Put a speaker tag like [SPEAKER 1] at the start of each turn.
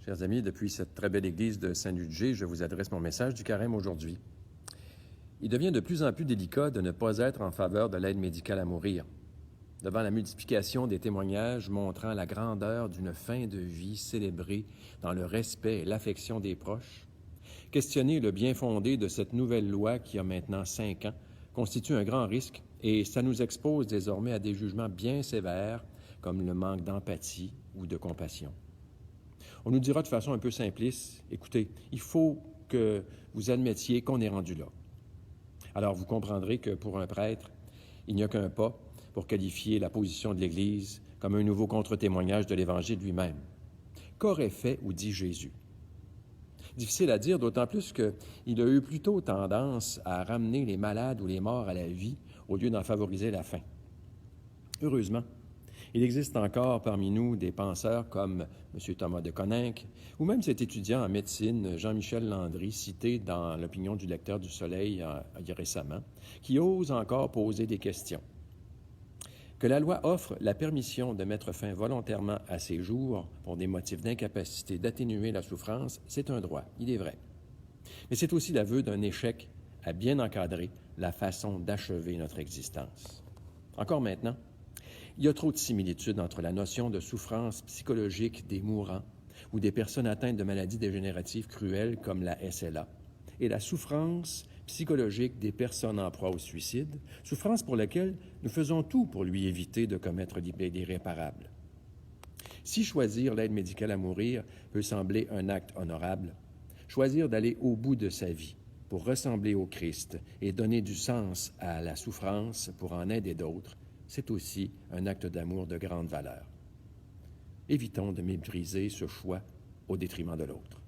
[SPEAKER 1] Chers amis, depuis cette très belle église de Saint-Ludger, je vous adresse mon message du carême aujourd'hui. Il devient de plus en plus délicat de ne pas être en faveur de l'aide médicale à mourir. Devant la multiplication des témoignages montrant la grandeur d'une fin de vie célébrée dans le respect et l'affection des proches, questionner le bien-fondé de cette nouvelle loi qui a maintenant 5 ans constitue un grand risque et ça nous expose désormais à des jugements bien sévères comme le manque d'empathie ou de compassion. On nous dira de façon un peu simpliste, écoutez, il faut que vous admettiez qu'on est rendu là. Alors vous comprendrez que pour un prêtre, il n'y a qu'un pas pour qualifier la position de l'Église comme un nouveau contre-témoignage de l'Évangile lui-même. Qu'aurait fait ou dit Jésus? Difficile à dire, d'autant plus qu'il a eu plutôt tendance à ramener les malades ou les morts à la vie au lieu d'en favoriser la fin. Heureusement, il existe encore parmi nous des penseurs comme M. Thomas de Coninck ou même cet étudiant en médecine, Jean-Michel Landry, cité dans l'opinion du lecteur du Soleil récemment, qui ose encore poser des questions. Que la loi offre la permission de mettre fin volontairement à ces jours pour des motifs d'incapacité d'atténuer la souffrance, c'est un droit, il est vrai. Mais c'est aussi l'aveu d'un échec à bien encadrer la façon d'achever notre existence. Encore maintenant, il y a trop de similitudes entre la notion de souffrance psychologique des mourants ou des personnes atteintes de maladies dégénératives cruelles comme la SLA et la souffrance psychologique des personnes en proie au suicide, souffrance pour laquelle nous faisons tout pour lui éviter de commettre l'irréparable. Si choisir l'aide médicale à mourir peut sembler un acte honorable, choisir d'aller au bout de sa vie pour ressembler au Christ et donner du sens à la souffrance pour en aider d'autres, c'est aussi un acte d'amour de grande valeur. Évitons de mépriser ce choix au détriment de l'autre.